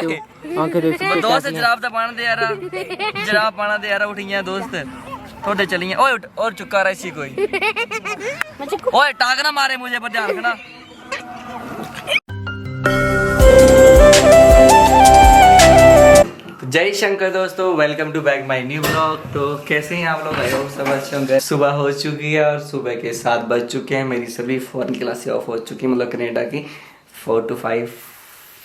आंखें देख सकते दोस्त जराब दा पाना दे यार, जराब पाना दे यार। उठियां दोस्त थोड़े चलिए। ओए उठ और चुका रहा इसी कोई। ओए टांग ना मारे मुझे, पर ध्यान रखना। जय शंकर दोस्तों, welcome to back my new blog. तो कैसे हैं आप लोग? आई होप सब अच्छे होंगे। सुबह हो चुकी है और सुबह के 7 बज चुके हैं। मेरी सभी फॉरेन क्लासेस ऑफ हो चुकी है, मतलब कनाडा की 4 to 5,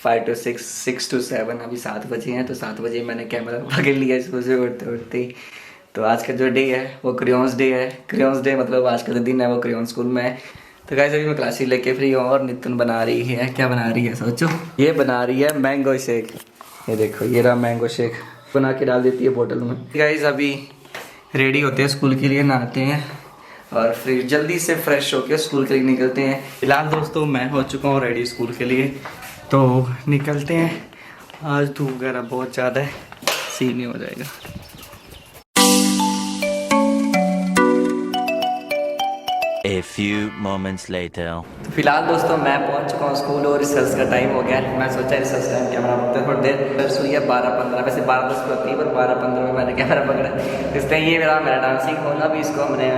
5 to 6, 6 to 7। अभी 7 बजे हैं, तो 7 बजे मैंने कैमरा पकड़ लिया सुबह से उठते उठते ही। तो आज का जो डे है वो क्रेयॉन्स डे है। क्रेयॉन्स डे मतलब आज का जो दिन है वो क्रेयॉन स्कूल में है। तो गाइस अभी मैं क्लासेस लेके फ्री हूँ और नितिन बना रही है, क्या बना रही है सोचो? ये बना रही है मैंगो शेक। ये देखो, ये रहा मैंगो शेक, बना के डाल देती है बोतल में। गाइस अभी रेडी होते हैं स्कूल के लिए, नहाते हैं और फिर जल्दी से फ्रेश होकर स्कूल के लिए निकलते हैं। फिलहाल दोस्तों मैं हो चुका हूँ रेडी स्कूल के लिए, तो निकलते हैं। आज धूप वगैरह बहुत ज़्यादा है, सीन नहीं हो जाएगा। A few moments later. तो फिलहाल दोस्तों मैं पहुंच चुका हूँ स्कूल और रिसर्च का टाइम हो गया। मैं सोचा रिसर्च टाइम कैमरा पकड़ते थोड़ी देर। रिसर्च हुई है 12:15, वैसे 12:10 को होती है पर 12:15 में मैंने कैमरा पकड़ा। इसलिए ये मेरा डांसिंग हॉल, अभी इसको हमने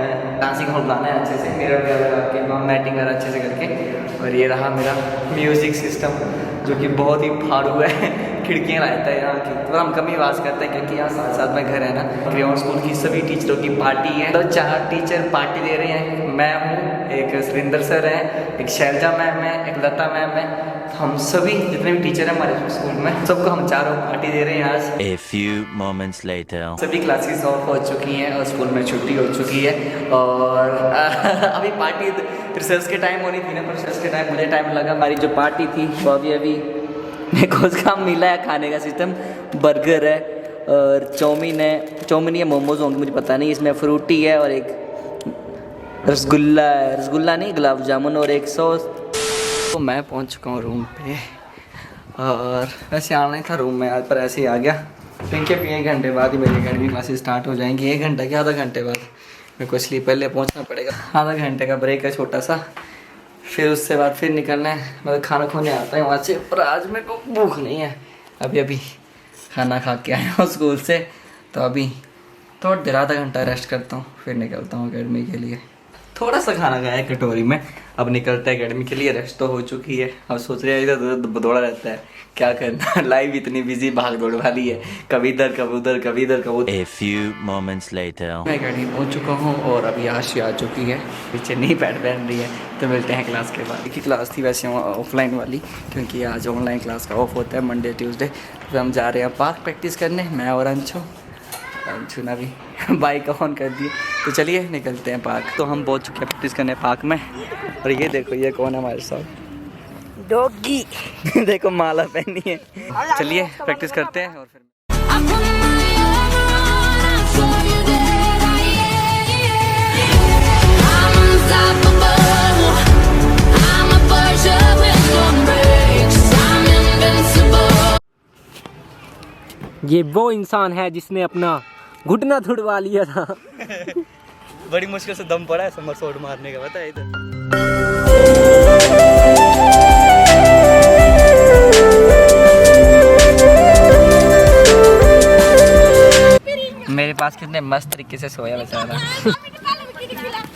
डांसिंग हॉल बनाना है अच्छे से, मिरर वगैरह लगा के, मैटिंग वगैरह अच्छे से करके। और ये रहा मेरा म्यूज़िक सिस्टम जो कि बहुत ही फाड़ू है। खिड़कियाँ रहता है यहाँ की, तो हम कम ही आवाज़ करते हैं क्योंकि यहाँ साथ साथ में घर है ना। क्रेयॉन स्कूल की सभी टीचरों की पार्टी है, तो 4 टीचर पार्टी दे रहे हैं। मैं हूँ, एक सुरेंद्र सर है, एक शैलजा मैम है, एक लता मैम है। हम सभी जितने भी टीचर हैं हमारे स्कूल में, सबको हम चारों पार्टी दे रहे हैं आज। A few moments later. सभी क्लासेस ऑफ हो चुकी हैं और स्कूल में छुट्टी हो चुकी है। और अभी पार्टी रिसर्च के टाइम होनी थी ना, पर रिसर्च के टाइम मुझे टाइम लगा। हमारी जो पार्टी थी वो अभी मेरे को उसका मिला है खाने का सिस्टम। बर्गर है और चाउमीन है, चाउमीन या मोमोज होंगे मुझे पता नहीं। इसमें फ्रूटी है और एक रसगुल्ला है, रसगुल्ला नहीं गुलाब जामुन, और एक सॉस। तो मैं पहुंच चुका हूँ रूम पे और वैसे आना ही था रूम में आज, पर ऐसे ही आ गया क्योंकि अभी 1 घंटे बाद ही मेरी अकेडमी क्लासेस स्टार्ट हो जाएंगी। 1 घंटा क्या, आधा घंटे बाद मेरे को इसलिए पहले पहुँचना पड़ेगा। आधा घंटे का ब्रेक है छोटा सा, फिर उससे बाद फिर निकलना है। मतलब खाना खोने आता है वहाँ से, पर आज मेरे को भूख नहीं है। अभी खाना खा के आया हूँ स्कूल से, तो अभी थोड़ी देर आधा घंटा रेस्ट करता हूँ, फिर निकलता हूँ अकेडमी के लिए। थोड़ा सा खाना खाया है कटोरी में, अब निकलता है अकेडमी के लिए। रेस्ट तो हो चुकी है, अब सोच रहे हैं इधर दौड़ा रहता है, क्या करना। लाइफ इतनी बिजी भाग दौड़ वाली है, कभी इधर कभी उधर, कभी इधर कभी उधर। A few moments later. मैं अकेडमी पहुंच चुका हूं और अभी आशी आ चुकी है, पीछे नहीं पैड पहन रही है। तो मिलते हैं क्लास के बाद। एक ही क्लास थी वैसे ऑफलाइन वाली, क्योंकि आज ऑनलाइन क्लास का ऑफ होता है मंडे ट्यूसडे। तो हम जा रहे हैं पार्क प्रैक्टिस करने, मैं और अंशु ना भी बाइक ऑन कर दी। तो चलिए निकलते हैं पार्क। तो हम पहुंच चुके हैं प्रैक्टिस करने पार्क में। और ये देखो, ये कौन है हमारे साथ? डॉगी। देखो माला पहनी है। चलिए प्रैक्टिस करते हैं और फिर ये वो इंसान है जिसने अपना घुटना तुड़वा लिया था। बड़ी मुश्किल से दम पड़ा है समरसोट मारने का, पता है इधर। मेरे पास कितने मस्त तरीके से सोया बेचारा।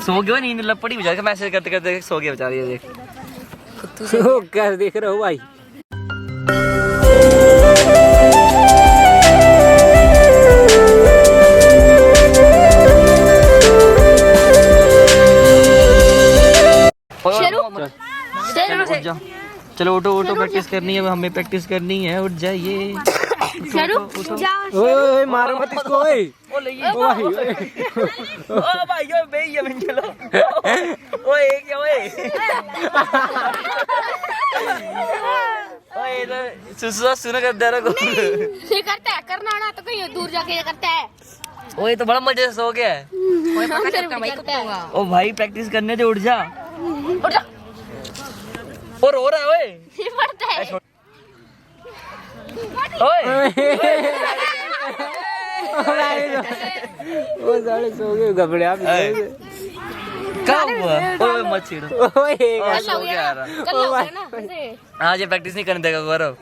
सो गया, नींद लपड़ी बजा के मैसेज करते करते सो गया बेचारा। ये देख क्या देख रहे हो भाई? चलो उठो उठो, प्रैक्टिस करनी है, हमें प्रैक्टिस करनी है। उठ जाइए। ओए मारो मत इसको। ओए भाई चलो। ओए क्या ओए सुनो कर दे रहा ये करता है, करना ना तो कहीं दूर जाके करता है। ओए तो बड़ा मजे से सो गया है। ओ भाई प्रैक्टिस करने दे, उठ जा। उठ जा। ओ रो रहा है ओए। ये पड़ता है। ओए वो साले सो गए घबड़े आप। क्या हुआ? ओए मत छेड़ो। ओए सो गया यार। कल हो गया ना। आज ये प्रैक्टिस नहीं करने देगा गौरव।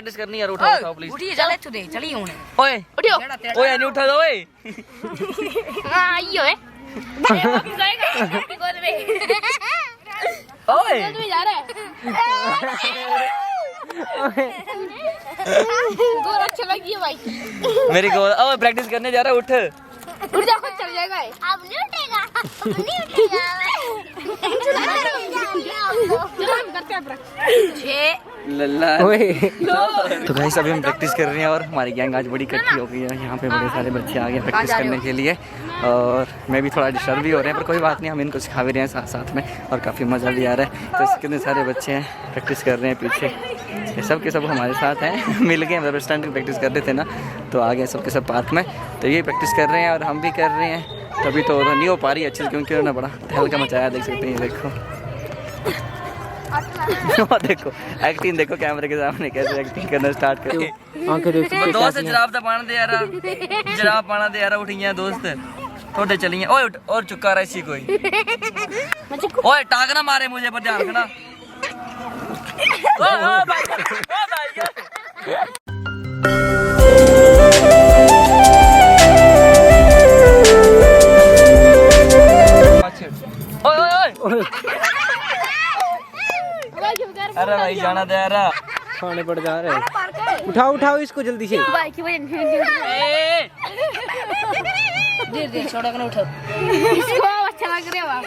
प्रैक्टिस करनी है, उठाओ उठाओ प्लीज। उठिए चले चुदे चलिए हुन ओए उठियो ओए नहीं उठा दो ओए। हां आइयो है भाई वापस आएगा आपकी गोद में ओए गोद में जा रहा है गोद अच्छा लगी है भाई मेरी गोद। ओए प्रैक्टिस करने जा रहा है, उठ उठ जा खुद चल जाएगा अब नहीं उठेगा नहीं उठेगा करते हैं लल्ला। ओए तो गाइस अभी हम प्रैक्टिस कर रहे हैं और हमारी गैंग आज बड़ी इकट्ठी हो गई है। यहाँ पे बड़े सारे बच्चे आ गए प्रैक्टिस करने के लिए और मैं भी थोड़ा डिस्टर्ब भी हो रहे हैं, पर कोई बात नहीं, हम इनको सिखा भी रहे हैं साथ साथ में और काफ़ी मज़ा भी आ रहा है। तो कितने सारे बच्चे हैं प्रैक्टिस कर रहे हैं पीछे, ये सब के सब हमारे साथ हैं, मिल गए मतलब स्टैंड की प्रैक्टिस कर रहे थे ना, तो आ गए सब के सब पार्क में। तो ये प्रैक्टिस कर रहे हैं और हम भी कर रहे हैं। तभी तो नहीं हो पा रही अच्छी, क्योंकि उन्होंने बड़ा तहलका मचाया, देख सकते हैं। ये देखो देखो एक्टिंग देखो कैमरे के सामने कैसे एक्टिंग करना स्टार्ट करके। आंखें देख सकते दोस्त जराब दा पाना दे यार, जराब पाना दे यार, उठिया दोस्त थोड़े चलिए। ओए उठ और चुका रहा इसी कोई। ओए टांग ना मारे मुझे, पर ध्यान रखना। ओए ओए भाई ओए ओए। अरे भाई जाना दे यार, खाने पड़ जा रहे हैं। उठाओ उठाओ इसको जल्दी से। भाई की वजह धीरे धीरे छोड़ा कर उठो इसको अच्छा लग रहा है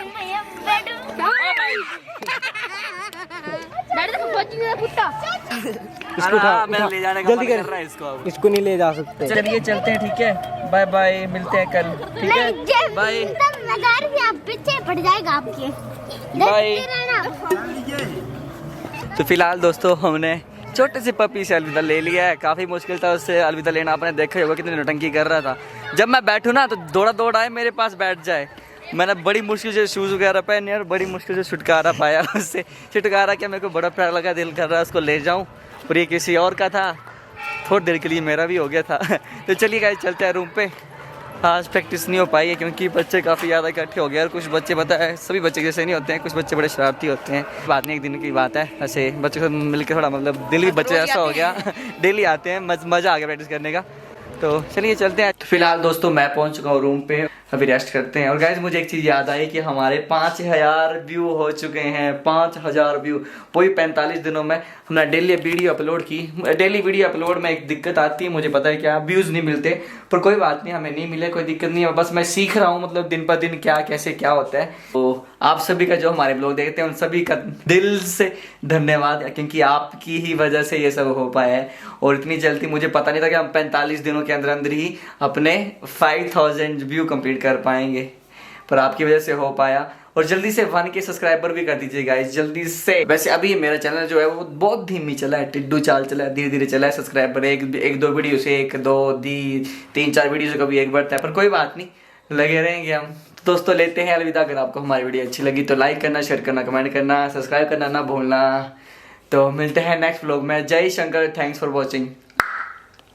बैठ देखो पहुंच गया कुत्ता इसको उठाओ मैं ले जाने का जल्दी मन कर कर रहा है इसको अब। इसको नहीं ले जा सकते। चलिए चलते हैं, ठीक है, बाय बाय, मिलते हैं कल, ठीक है, बाय आप पीछे पड़ जाएगा आपके बाय। तो फिलहाल दोस्तों हमने छोटे से पपी से अलविदा ले लिया है। काफ़ी मुश्किल था उससे अलविदा लेना, आपने देखा ही होगा कितनी नौटंकी कर रहा था। जब मैं बैठूँ ना तो दौड़ा दौड़ आए मेरे पास बैठ जाए। मैंने बड़ी मुश्किल से शूज़ वगैरह पहने और बड़ी मुश्किल से छुटकारा पाया उससे। छुटकारा क्या, मेरे को बड़ा प्यार लगा, दिल कर रहा है उसको ले जाऊँ, पर ये किसी और का था, थोड़ी देर के लिए मेरा भी हो गया था। तो चलिए गाइस चलते हैं रूम पे। आज प्रैक्टिस नहीं हो पाई है क्योंकि बच्चे काफ़ी ज़्यादा इकट्ठे हो गए और कुछ बच्चे पता है सभी बच्चे जैसे नहीं होते हैं, कुछ बच्चे बड़े शरारती होते हैं। बात नहीं, एक दिन की बात है, ऐसे बच्चों के साथ मिलकर थोड़ा मतलब दिल भी बच्चे ऐसा हो गया डेली आते हैं, मज़ा आ गया प्रैक्टिस करने का। तो चलिए चलते हैं। तो फिलहाल दोस्तों मैं पहुंच चुका हूँ रूम पे, अभी रेस्ट करते हैं। और गाइज मुझे एक चीज़ याद आई कि हमारे 5000 व्यू हो चुके हैं, 5000 व्यू। वही 45 दिनों में हमने डेली वीडियो अपलोड की। डेली वीडियो अपलोड में एक दिक्कत आती है, मुझे पता है क्या, व्यूज़ नहीं मिलते, पर कोई बात नहीं, हमें नहीं मिले, कोई दिक्कत नहीं है, बस मैं सीख रहा हूँ मतलब दिन पर दिन क्या कैसे क्या होता है। तो आप सभी का जो हमारे ब्लॉग देखते हैं उन सभी का दिल से धन्यवाद, क्योंकि आपकी ही वजह से ये सब हो पाया है। और इतनी जल्दी मुझे पता नहीं था कि हम 45 दिनों के अंदर अंदर ही अपने 5000 व्यू कंप्लीट कर पाएंगे, पर आपकी वजह से हो पाया। और जल्दी से 1 के सब्सक्राइबर भी कर दीजिए गाइस, जल्दी से। वैसे अभी मेरा चैनल जो है वो बहुत धीमी चला है, टिड्डू चाल चला है, धीरे धीरे चला है। सब्सक्राइबर एक दो वीडियो से 1 2 3 4 वीडियो से कभी एक बढ़ता है, पर कोई बात नहीं, लगे रहेंगे हम। तो दोस्तों लेते हैं अलविदा। अगर आपको हमारी वीडियो अच्छी लगी तो लाइक करना, शेयर करना, कमेंट करना, सब्सक्राइब करना ना भूलना। तो मिलते हैं नेक्स्ट व्लॉग में। जय शंकर, थैंक्स फॉर वॉचिंग।